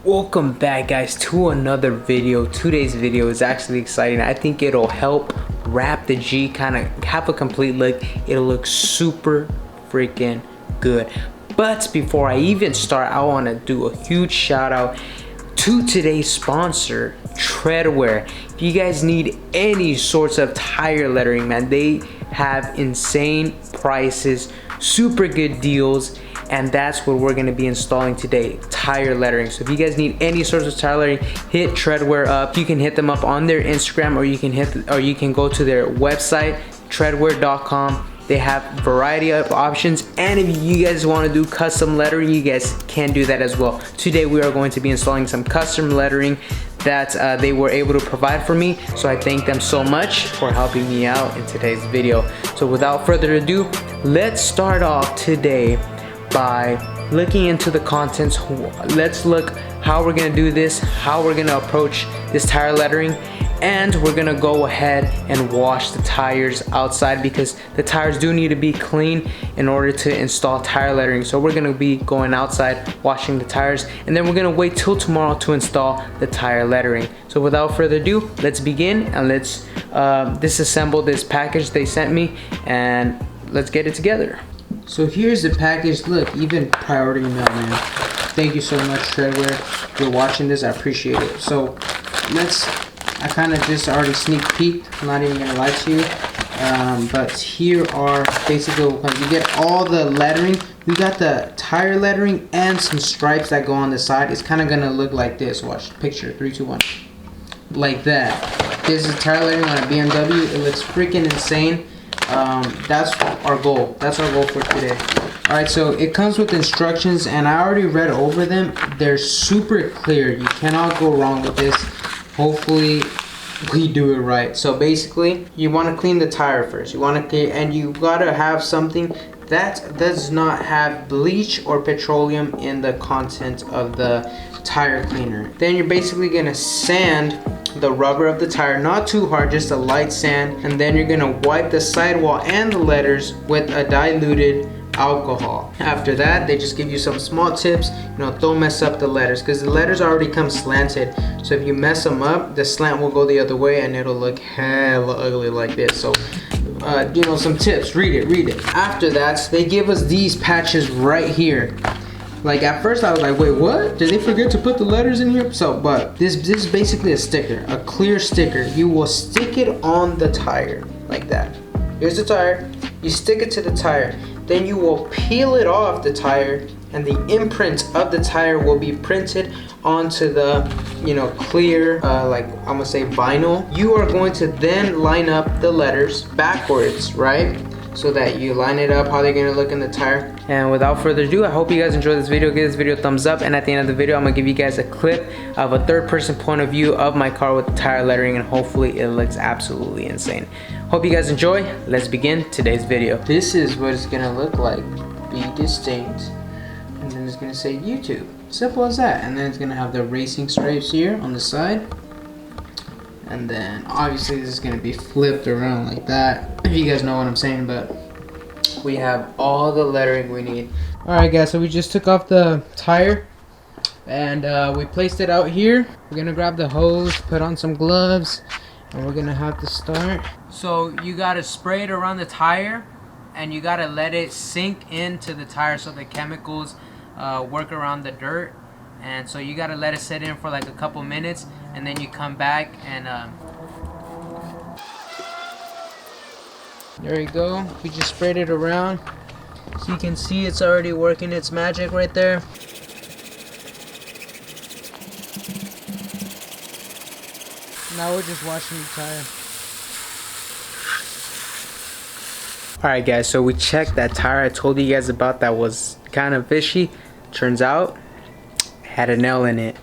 Welcome back, guys, to another video. Today's video is actually exciting. I think it'll help wrap the G, kind of have a complete look. It'll look super freaking good. But before I even start, I want to do a huge shout out to today's sponsor, Tredwear. If you guys need any sorts of tire lettering, man, they have insane prices, super good deals, and that's what we're going to be installing today, tire lettering. So if you guys need any sorts of tire lettering, hit Tredwear up. You can hit them up on their Instagram, or you can go to their website, tredwear.com. They have a variety of options, and if you guys want to do custom lettering, you guys can do that as well. Today we are going to be installing some custom lettering that they were able to provide for me, so I thank them so much for helping me out in today's video. So without further ado, let's start off today by looking into the contents. Let's look how we're gonna do this, how we're gonna approach this tire lettering, and we're gonna go ahead and wash the tires outside, because the tires do need to be clean in order to install tire lettering. So we're gonna be going outside, washing the tires, and then we're gonna wait till tomorrow to install the tire lettering. So without further ado, let's begin, and let's disassemble this package they sent me, and let's get it together. So here's the package. Look, even priority mail, man. Thank you so much, Tredwear. If you're watching this, I appreciate it. So I kind of just already sneak peeked, I'm not even gonna lie to you. But here are basically what you get: all the lettering. We got the tire lettering and some stripes that go on the side. It's kind of gonna look like this. Watch, picture, 3, 2, 1. Like that. This is tire lettering on a BMW. It looks freaking insane. That's our goal. That's our goal for today. Alright, so it comes with instructions, and I already read over them. They're super clear. You cannot go wrong with this. Hopefully we do it right. So basically, you want to clean the tire first. You want to clean, and you gotta have something that does not have bleach or petroleum in the content of the tire cleaner. Then you're basically gonna sand the rubber of the tire, not too hard, just a light sand, and then you're gonna wipe the sidewall and the letters with a diluted alcohol. After that, they just give you some small tips. Don't mess up the letters, because the letters already come slanted, so if you mess them up, the slant will go the other way and it'll look hella ugly like this. So some tips. Read it. After that, they give us these patches right here. Like, at first I was like, wait, what? Did they forget to put the letters in here? But this is basically a sticker, a clear sticker. You will stick it on the tire like that. Here's the tire. You stick it to the tire. Then you will peel it off the tire, and the imprint of the tire will be printed onto the clear like, I'm gonna say, vinyl. You are going to then line up the letters backwards, right? So that you line it up how they're gonna look in the tire. And without further ado, I hope you guys enjoyed this video. Give this video a thumbs up, and at the end of the video, I'm gonna give you guys a clip of a third-person point of view of my car with the tire lettering, and hopefully it looks absolutely insane. Hope you guys enjoy. Let's begin today's video. This is what it's gonna look like. BeDistinct, and then it's gonna say YouTube. Simple as that. And then it's gonna have the racing stripes here on the side. And then obviously this is gonna be flipped around like that, if you guys know what I'm saying. But we have all the lettering we need. Alright guys, so we just took off the tire, and we placed it out here. We're gonna grab the hose, put on some gloves, and we're gonna have to start. So you gotta spray it around the tire, and you gotta let it sink into the tire so the chemicals work around the dirt. And so you gotta let it sit in for like a couple minutes, and then you come back and there you go. We just sprayed it around, so you can see it's already working its magic right there. Now we're just washing the tire. Alright guys, so we checked that tire I told you guys about that was kind of fishy. Turns out had a nail in it.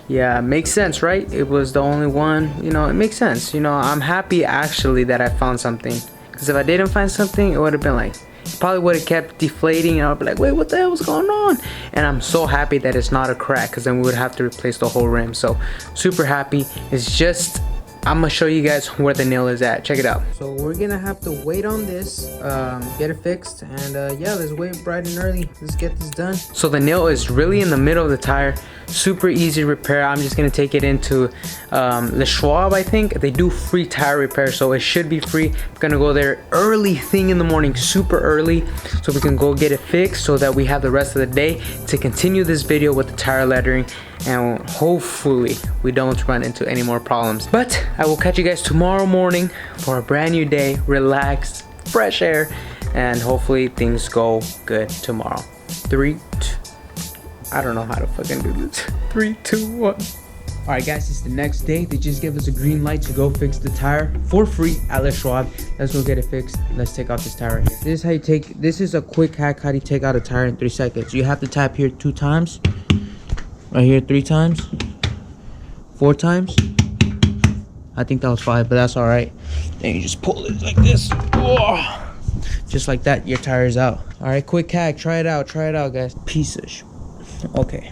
Yeah, makes sense, right? It was the only one. It makes sense. I'm happy actually that I found something, because if I didn't find something, it would have been like, it probably would have kept deflating, and I'd be like, wait, what the hell was going on? And I'm so happy that it's not a crack, because then we would have to replace the whole rim. So super happy. It's just I'm gonna show you guys where the nail is at. Check it out. So we're gonna have to wait on this, get it fixed, and yeah, let's wait bright and early. Let's get this done. So the nail is really in the middle of the tire. Super easy repair. I'm just gonna take it into Le Schwab, I think. They do free tire repair, so it should be free. I'm gonna go there early thing in the morning, super early, so we can go get it fixed so that we have the rest of the day to continue this video with the tire lettering, and hopefully we don't run into any more problems. But I will catch you guys tomorrow morning for a brand new day, relaxed, fresh air, and hopefully things go good tomorrow. I don't know how to fucking do this. 3, 2, 1. Alright guys, it's the next day. They just gave us a green light to go fix the tire for free at Le Schwab. Let's go get it fixed. Let's take out this tire right here. This is how you take, this is a quick hack how do you take out a tire in 3 seconds. You have to tap here 2 times. Right here 3 times. 4 times. I think that was 5, but that's alright. Then you just pull it like this. Oh, just like that, your tire is out. Alright, quick hack. Try it out, guys. Piece of shit. Okay.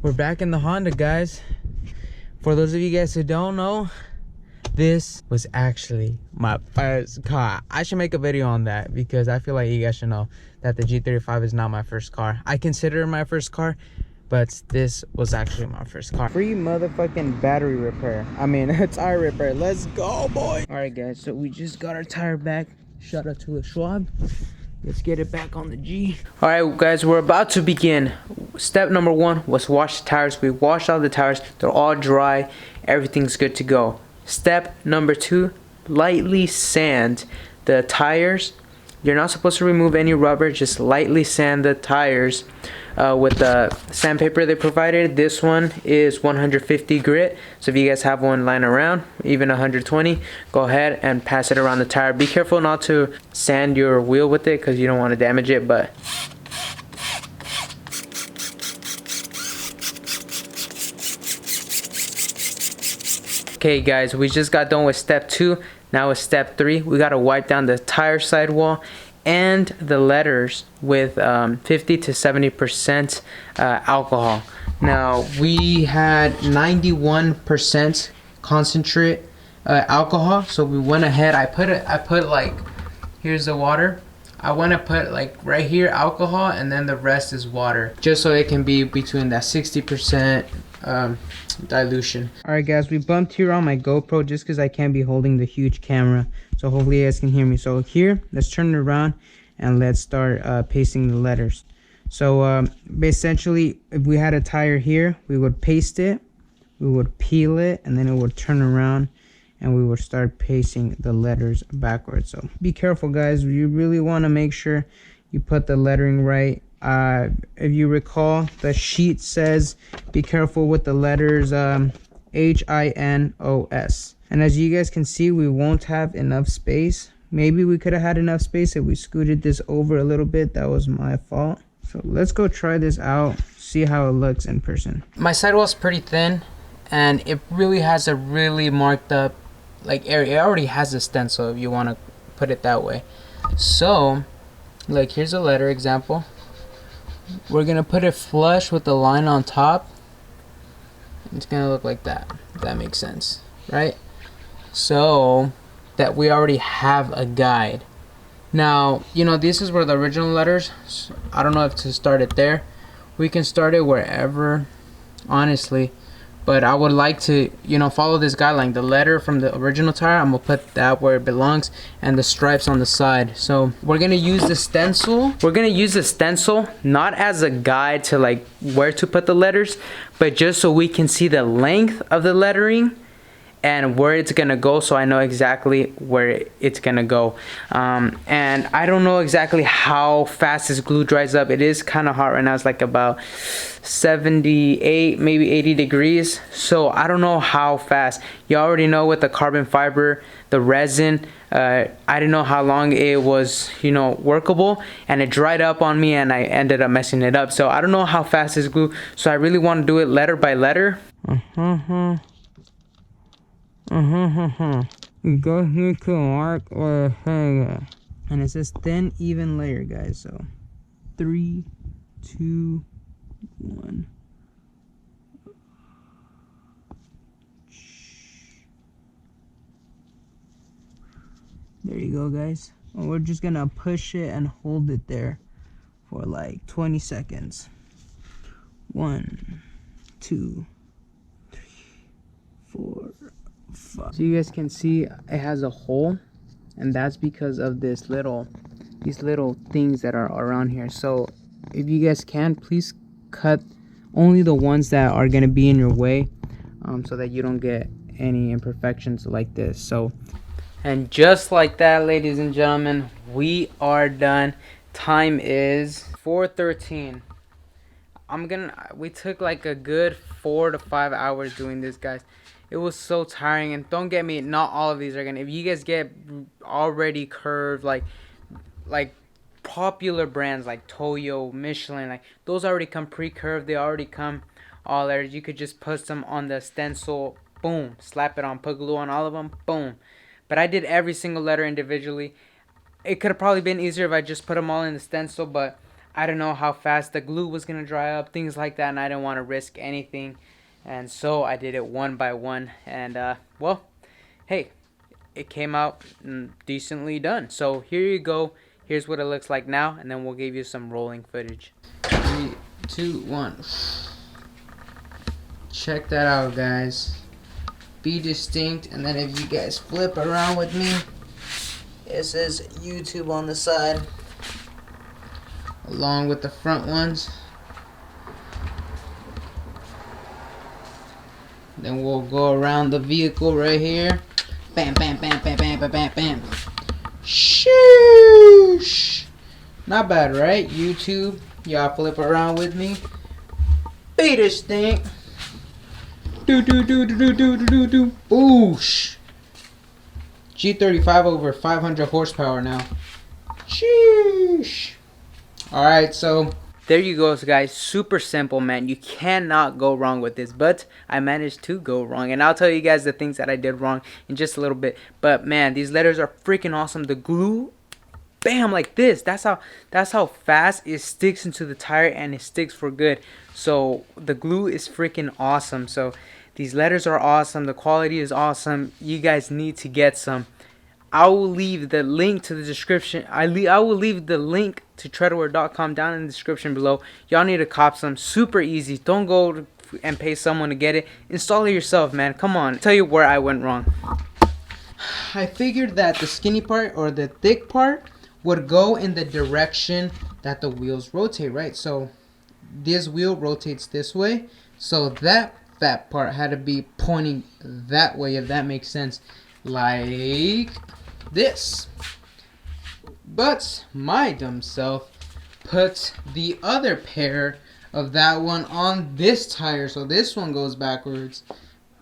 We're back in the Honda, guys. For those of you guys who don't know, this was actually my first car. I should make a video on that because I feel like you guys should know that the G35 is not my first car. I consider it my first car, but this was actually my first car. Free motherfucking battery repair. I mean, tire repair. Let's go, boy. All right, guys. So we just got our tire back. Shout out to Le Schwab. Let's get it back on the G. All right, guys. We're about to begin. Step number 1 was wash the tires. We washed all the tires. They're all dry. Everything's good to go. Step number 2, lightly sand the tires. You're not supposed to remove any rubber, just lightly sand the tires with the sandpaper they provided. This one is 150 grit, so if you guys have one lying around, even 120, go ahead and pass it around the tire. Be careful not to sand your wheel with it because you don't want to damage it, but okay guys, we just got done with step 2. Now with step 3, we got to wipe down the tire sidewall and the letters with 50 to 70% alcohol. Now we had 91% concentrate alcohol, so we went ahead. I put like, here's the water. I want to put like right here alcohol, and then the rest is water, just so it can be between that 60% dilution. Alright guys, we bumped here on my GoPro just because I can't be holding the huge camera, so hopefully you guys can hear me. So here, let's turn it around and let's start pasting the letters. So essentially, if we had a tire here, we would paste it, we would peel it, and then it would turn around and we would start pasting the letters backwards. So be careful guys, you really want to make sure you put the lettering right. If you recall, the sheet says be careful with the letters H-I-N-O-S, and as you guys can see, we won't have enough space. Maybe we could have had enough space if we scooted this over a little bit. That was my fault. So let's go try this out, see how it looks in person. My sidewall's pretty thin, and it really has a really marked up like area. It already has a stencil if you want to put it that way. So like, here's a letter example. We're gonna put it flush with the line on top. It's gonna look like that, if that makes sense, right? So that we already have a guide. Now, you know, this is where the original letters, so I don't know if to start it there. We can start it wherever, honestly, but I would like to, you know, follow this guideline. The letter from the original tire, I'm gonna put that where it belongs, and the stripes on the side. So we're gonna use the stencil. We're gonna use the stencil not as a guide to like where to put the letters, but just so we can see the length of the lettering and where it's gonna go, so I know exactly where it's gonna go. And I don't know exactly how fast this glue dries up. It is kind of hot right now. It's like about 78, maybe 80 degrees. So I don't know how fast. You already know with the carbon fiber, the resin, I didn't know how long it was, you know, workable, and it dried up on me and I ended up messing it up. So I don't know how fast this glue, so I really want to do it letter by letter. Go here to mark or hanger, and it says thin even layer, guys. So 3, 2, 1. There you go, guys. And we're just gonna push it and hold it there for like 20 seconds. 1, 2, 3, 4, 5. So you guys can see it has a hole, and that's because of these little things that are around here. So if you guys can, please cut only the ones that are gonna be in your way, so that you don't get any imperfections like this. So, and just like that, ladies and gentlemen, we are done. Time is 4:13. We took like a good 4 to 5 hours doing this, guys. It was so tiring, and don't get me, not all of these are gonna, if you guys get already curved, like popular brands like Toyo, Michelin, like those already come pre-curved, they already come all there. You could just put them on the stencil, boom, slap it on, put glue on all of them, boom. But I did every single letter individually. It could have probably been easier if I just put them all in the stencil, but I don't know how fast the glue was going to dry up, things like that, and I didn't want to risk anything. And so I did it one by one, and well, hey, it came out decently done. So here you go. Here's what it looks like now, and then we'll give you some rolling footage. 3, 2, 1. Check that out, guys. BeDistinct, and then if you guys flip around with me, it says YouTube on the side, along with the front ones. Then we'll go around the vehicle right here. Bam, bam, bam, bam, bam, bam, bam, bam. Sheesh. Not bad, right? YouTube, y'all flip around with me. BeDistinct. Do do do do do do do do. Boosh. G35 over 500 horsepower now. Sheesh. Alright, so there you go, guys. Super simple, man. You cannot go wrong with this, but I managed to go wrong, and I'll tell you guys the things that I did wrong in just a little bit. But man, these letters are freaking awesome. The glue, bam, like this. That's how fast it sticks into the tire, and it sticks for good. So the glue is freaking awesome. So these letters are awesome. The quality is awesome. You guys need to get some. I will leave the link to the description. I will leave the link to Tredwear.com down in the description below. Y'all need to cop some. Super easy. Don't go and pay someone to get it. Install it yourself, man. Come on. I'll tell you where I went wrong. I figured that the skinny part or the thick part would go in the direction that the wheels rotate, right? So this wheel rotates this way. So that fat part had to be pointing that way, if that makes sense. Like this. But my dumb self put the other pair of that one on this tire, so this one goes backwards,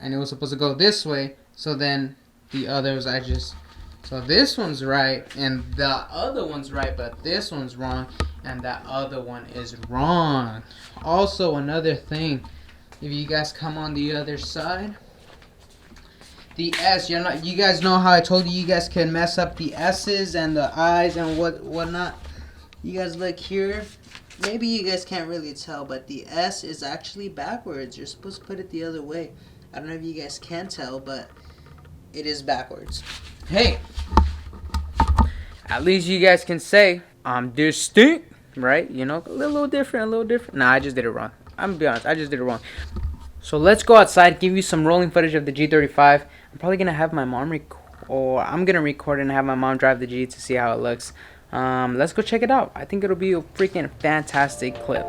and it was supposed to go this way. So then the others, so this one's right and the other one's right, but this one's wrong and that other one is wrong. Also, another thing, if you guys come on the other side, the S, you guys know how I told you guys can mess up the S's and the I's and whatnot. You guys look here. Maybe you guys can't really tell, but the S is actually backwards. You're supposed to put it the other way. I don't know if you guys can tell, but it is backwards. Hey, at least you guys can say I'm distinct, right? You know, a little different. Nah, I just did it wrong. I'm gonna be honest, I just did it wrong. So let's go outside, give you some rolling footage of the G35. I'm probably gonna have my mom I'm gonna record and have my mom drive the G to see how it looks. Let's go check it out. I think it'll be a freaking fantastic clip.